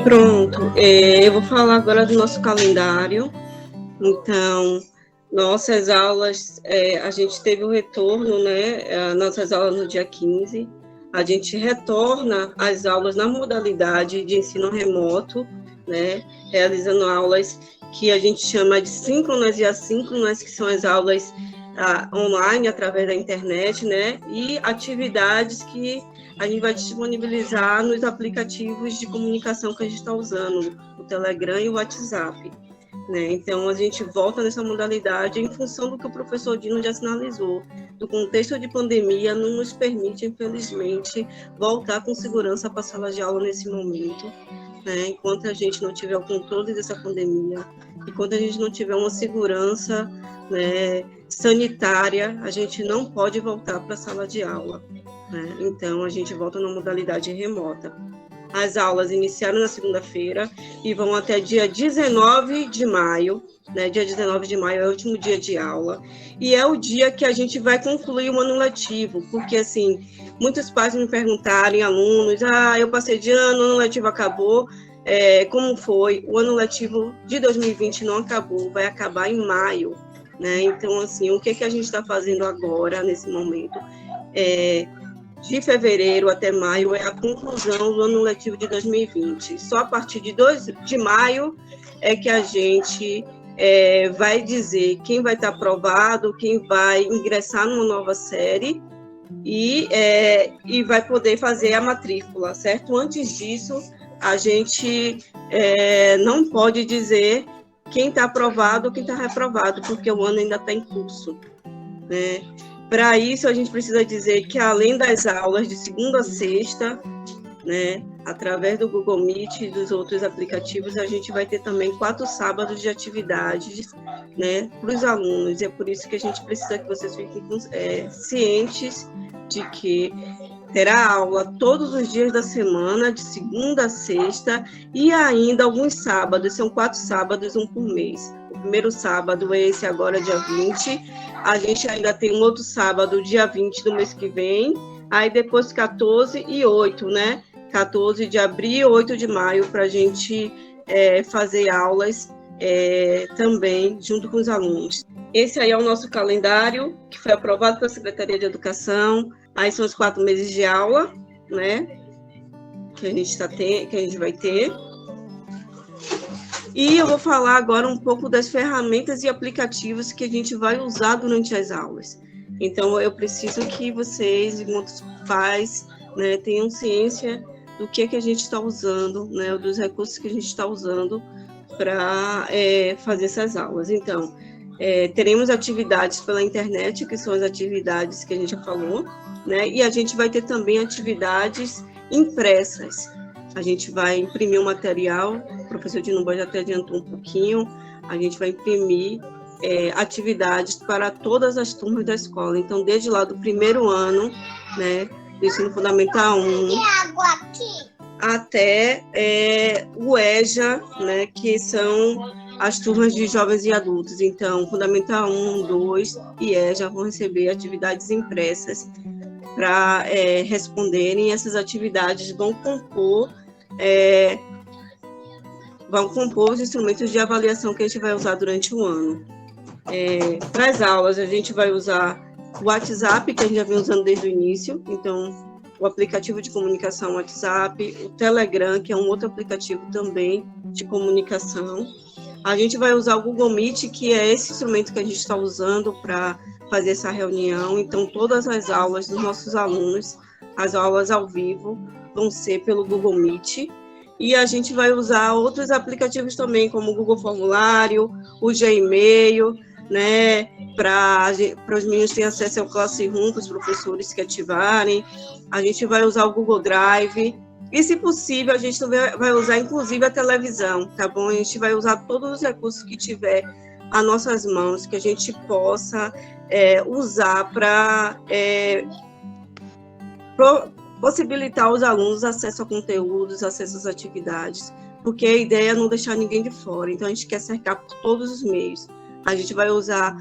Pronto, eu vou falar agora do nosso calendário. Então, nossas aulas, a gente teve o retorno, né, nossas aulas no dia 15, a gente retorna às aulas na modalidade de ensino remoto, né, realizando aulas que a gente chama de síncronas e assíncronas, que são as aulas online, através da internet, né, e atividades que a gente vai disponibilizar nos aplicativos de comunicação que a gente está usando, o Telegram e o WhatsApp. Né? Então, a gente volta nessa modalidade em função do que o professor Dino já sinalizou. Do contexto de pandemia não nos permite, infelizmente, voltar com segurança para a sala de aula nesse momento. Né? Enquanto a gente não tiver o controle dessa pandemia, enquanto a gente não tiver uma segurança, né, sanitária, a gente não pode voltar para a sala de aula. Né? Então, a gente volta na modalidade remota. As aulas iniciaram na segunda-feira e vão até dia 19 de maio, né? Dia 19 de maio é o último dia de aula, e é o dia que a gente vai concluir o ano letivo, porque, assim, muitos pais me perguntarem, alunos, eu passei de ano, o ano letivo acabou, como foi? O ano letivo de 2020 não acabou, vai acabar em maio, né? Então, assim, o que a gente está fazendo agora, nesse momento? De fevereiro até maio é a conclusão do ano letivo de 2020. Só a partir de maio é que a gente vai dizer quem vai estar aprovado, quem vai ingressar numa nova série e vai poder fazer a matrícula, certo? Antes disso, a gente não pode dizer quem está aprovado ou quem está reprovado, porque o ano ainda está em curso, né? Para isso, a gente precisa dizer que, além das aulas de segunda a sexta, né, através do Google Meet e dos outros aplicativos, a gente vai ter também 4 sábados de atividades, né, para os alunos. E é por isso que a gente precisa que vocês fiquem cientes de que terá aula todos os dias da semana, de segunda a sexta, e ainda alguns sábados, são 4 sábados, um por mês. O primeiro sábado é esse agora, dia 20, a gente ainda tem um outro sábado, dia 20 do mês que vem, aí depois 14 e 8, né? 14 de abril, 8 de maio, para a gente fazer aulas também junto com os alunos. Esse aí é o nosso calendário, que foi aprovado pela Secretaria de Educação. Aí são os 4 meses de aula, né? Que a gente vai ter. E eu vou falar agora um pouco das ferramentas e aplicativos que a gente vai usar durante as aulas. Então, eu preciso que vocês, enquanto pais, né, tenham ciência do que a gente está usando, né, dos recursos que a gente está usando para fazer essas aulas. Então, teremos atividades pela internet, que são as atividades que a gente já falou, né, e a gente vai ter também atividades impressas. A gente vai imprimir um material, o professor Dinumba já até adiantou um pouquinho, a gente vai imprimir atividades para todas as turmas da escola. Então, desde lá do primeiro ano, né, do ensino fundamental 1, até o EJA, né, que são as turmas de jovens e adultos. Então, Fundamental 1, 2 e EJA vão receber atividades impressas para responderem. Essas atividades vão compor os instrumentos de avaliação que a gente vai usar durante o ano. Para as aulas, a gente vai usar o WhatsApp, que a gente já vem usando desde o início, então, o aplicativo de comunicação WhatsApp, o Telegram, que é um outro aplicativo também de comunicação. A gente vai usar o Google Meet, que é esse instrumento que a gente está usando para fazer essa reunião. Então, todas as aulas dos nossos alunos, as aulas ao vivo, vão ser pelo Google Meet. E a gente vai usar outros aplicativos também, como o Google Formulário, o Gmail, né, para os meninos terem acesso ao Classroom, para os professores que ativarem. A gente vai usar o Google Drive, E, se possível, a gente vai usar, inclusive, a televisão, tá bom? A gente vai usar todos os recursos que tiver às nossas mãos, que a gente possa usar para possibilitar aos alunos acesso a conteúdos, acesso às atividades, porque a ideia é não deixar ninguém de fora. Então, a gente quer cercar por todos os meios. A gente vai usar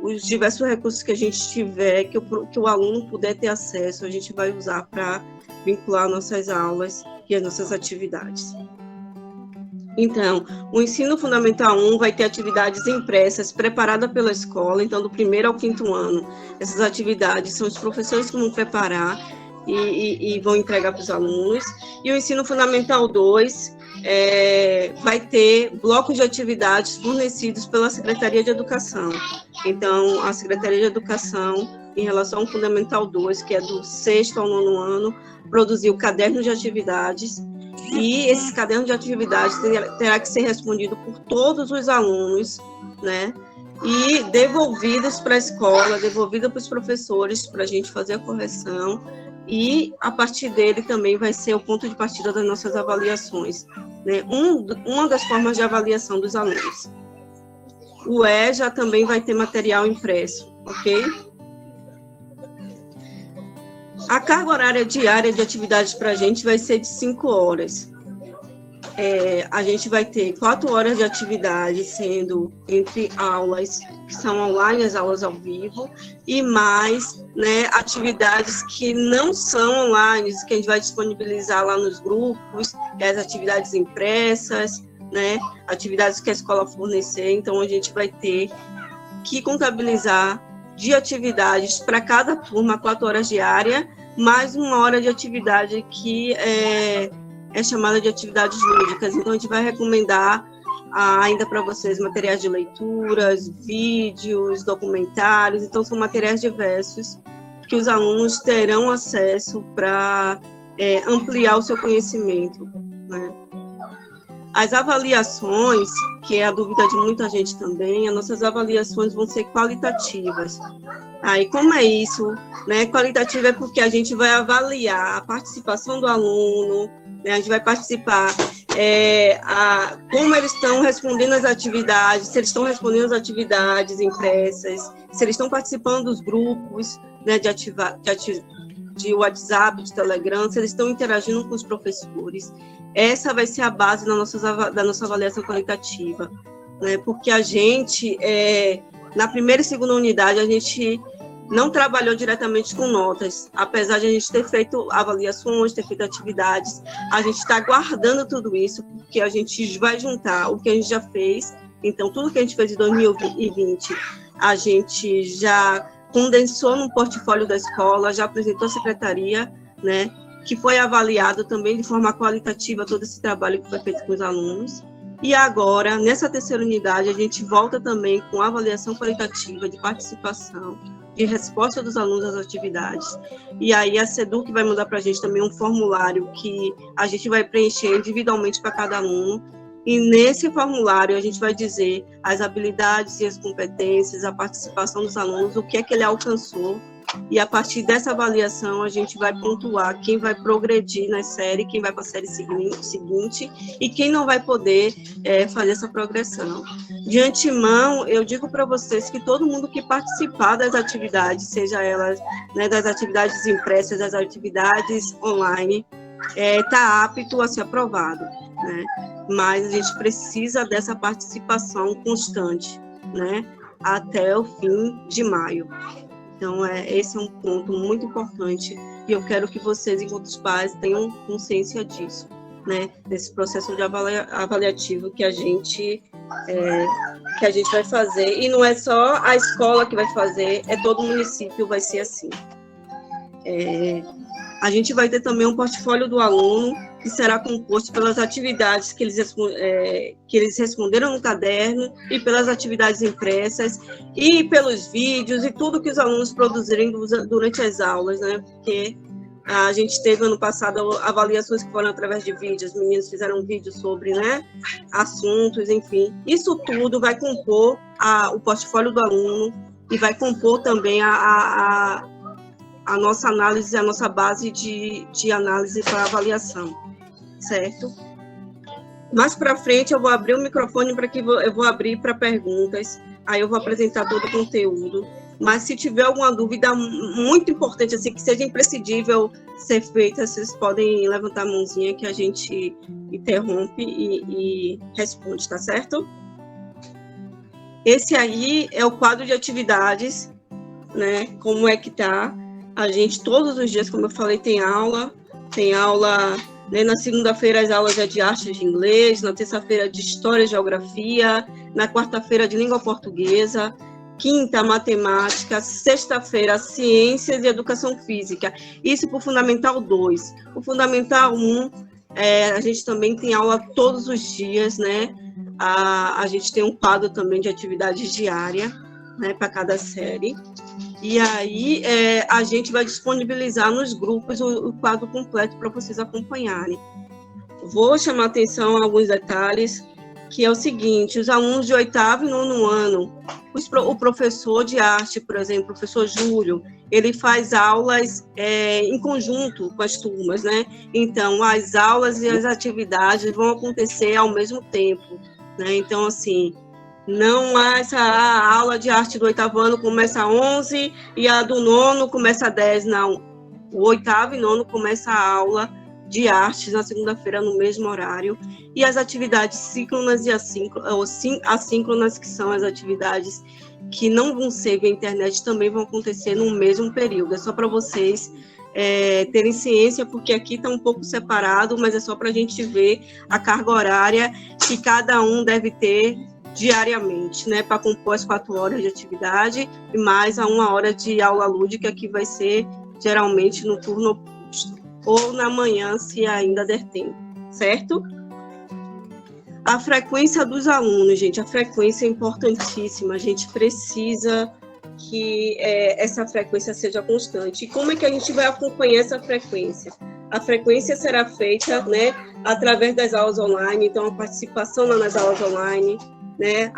os diversos recursos que a gente tiver, que o aluno puder ter acesso, a gente vai usar para vincular nossas aulas e as nossas atividades. Então, o ensino fundamental 1 vai ter atividades impressas preparadas pela escola, então, do 1º ao 5º ano. Essas atividades são os professores que vão preparar e vão entregar para os alunos. E o ensino fundamental 2 vai ter blocos de atividades fornecidos pela Secretaria de Educação. Então, a Secretaria de Educação, em relação ao Fundamental 2, que é do 6º ao 9º ano, produziu cadernos de atividades, e esses cadernos de atividades terá que ser respondido por todos os alunos, né? E devolvidos para a escola, devolvidos para os professores, para a gente fazer a correção, e a partir dele também vai ser o ponto de partida das nossas avaliações, né? Uma das formas de avaliação dos alunos. O EJA também vai ter material impresso, ok? A carga horária diária de atividades para a gente vai ser de 5 horas. A gente vai ter 4 horas de atividade, sendo entre aulas que são online, as aulas ao vivo, e mais, né, atividades que não são online, que a gente vai disponibilizar lá nos grupos, as atividades impressas, né, atividades que a escola fornecer. Então, a gente vai ter que contabilizar de atividades para cada turma, 4 horas diárias, mais 1 hora de atividade que é chamada de atividades lúdicas. Então, a gente vai recomendar ainda para vocês materiais de leituras, vídeos, documentários. Então, são materiais diversos que os alunos terão acesso para ampliar o seu conhecimento, né? As avaliações, que é a dúvida de muita gente também, as nossas avaliações vão ser qualitativas. Aí, como é isso? Né? Qualitativa é porque a gente vai avaliar a participação do aluno, né? A gente vai participar como eles estão respondendo às atividades, se eles estão respondendo às atividades impressas, se eles estão participando dos grupos, né, de WhatsApp, de Telegram, se eles estão interagindo com os professores. Essa vai ser a base da nossa avaliação qualitativa, né? Porque a gente, na primeira e segunda unidade, a gente não trabalhou diretamente com notas, apesar de a gente ter feito avaliações, ter feito atividades. A gente está guardando tudo isso, porque a gente vai juntar o que a gente já fez. Então, tudo que a gente fez em 2020, a gente já condensou no portfólio da escola, já apresentou à secretaria, né, que foi avaliado também de forma qualitativa todo esse trabalho que foi feito com os alunos. E agora, nessa terceira unidade, a gente volta também com a avaliação qualitativa de participação, de resposta dos alunos às atividades. E aí a SEDUC vai mandar para a gente também um formulário que a gente vai preencher individualmente para cada aluno. E nesse formulário a gente vai dizer as habilidades e as competências, a participação dos alunos, o que é que ele alcançou. E a partir dessa avaliação a gente vai pontuar quem vai progredir na série, quem vai para a série seguinte e quem não vai poder fazer essa progressão. De antemão, eu digo para vocês que todo mundo que participar das atividades, seja elas, né, das atividades impressas, das atividades online, está apto a ser aprovado, né? Mas a gente precisa dessa participação constante, né, até o fim de maio. Então, esse é um ponto muito importante e eu quero que vocês, enquanto os pais, tenham consciência disso, né? Desse processo de avaliativo que a gente vai fazer. E não é só a escola que vai fazer, todo o município vai ser assim. A gente vai ter também um portfólio do aluno, que será composto pelas atividades que eles responderam no caderno e pelas atividades impressas e pelos vídeos e tudo que os alunos produzirem durante as aulas, né? Porque a gente teve ano passado avaliações que foram através de vídeos, os meninos fizeram vídeos sobre, né, assuntos, enfim. Isso tudo vai compor o portfólio do aluno e vai compor também a nossa análise, a nossa base de análise para avaliação, certo? Mais para frente, eu vou abrir o microfone para que eu vou abrir para perguntas, aí eu vou apresentar todo o conteúdo. Mas se tiver alguma dúvida muito importante, assim, que seja imprescindível ser feita, vocês podem levantar a mãozinha que a gente interrompe e responde, tá certo? Esse aí é o quadro de atividades, né? Como é que tá? A gente, todos os dias, como eu falei, tem aula, né? Na segunda-feira as aulas é de arte de inglês, na terça-feira de história e geografia, na quarta-feira de língua portuguesa, quinta, matemática, sexta-feira, ciências e educação física. Isso para o Fundamental 2. O Fundamental 1, a gente também tem aula todos os dias, né? A gente tem um quadro também de atividade diária, né, para cada série. E aí a gente vai disponibilizar nos grupos o quadro completo para vocês acompanharem. Vou chamar atenção a alguns detalhes, que é o seguinte: os alunos de 8º e 9º ano, o professor de arte, por exemplo, o professor Júlio, ele faz aulas em conjunto com as turmas, né? Então, as aulas e as atividades vão acontecer ao mesmo tempo, né? Então, assim, não há essa aula de arte do 8º ano começa às 11 e a do 9º começa às 10, não. O 8º e 9º começa a aula de artes na segunda-feira no mesmo horário, e as atividades síncronas e assíncronas, que são as atividades que não vão ser via internet, também vão acontecer no mesmo período. É só para vocês terem ciência, porque aqui está um pouco separado, mas é só para a gente ver a carga horária que cada um deve ter diariamente, né, para compor as 4 horas de atividade e mais a 1 hora de aula lúdica, que vai ser geralmente no turno oposto, ou na manhã, se ainda der tempo, certo? A frequência dos alunos, gente, a frequência é importantíssima, a gente precisa que essa frequência seja constante. E como é que a gente vai acompanhar essa frequência? A frequência será feita, né, através das aulas online, então a participação nas aulas online, né,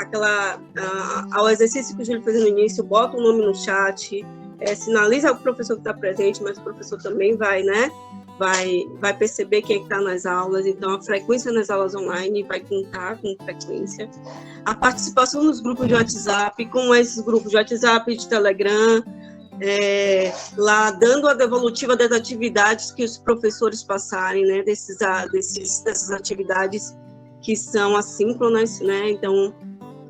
ao exercício que o Júlio fez no início, bota o nome no chat, sinaliza o professor que está presente, mas o professor também vai, né, vai perceber quem é que está nas aulas. Então a frequência nas aulas online vai contar com frequência. A participação nos grupos de WhatsApp, como esses grupos de WhatsApp, de Telegram, lá dando a devolutiva das atividades que os professores passarem, né, dessas atividades que são assíncronas, né, então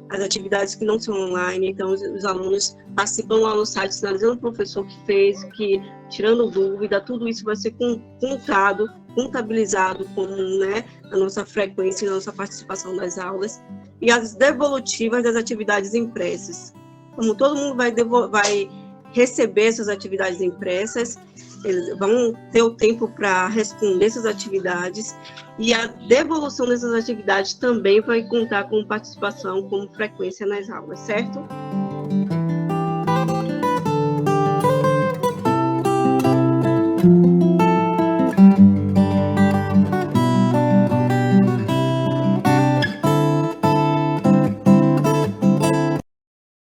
as atividades que não são online. Então os alunos participam lá no site, sinalizando o professor que fez, tirando dúvida, tudo isso vai ser contabilizado como, né, a nossa frequência e a nossa participação das aulas. E as devolutivas das atividades impressas. Como todo mundo vai receber essas atividades impressas, eles vão ter o tempo para responder essas atividades, e a devolução dessas atividades também vai contar com participação, como frequência nas aulas, certo?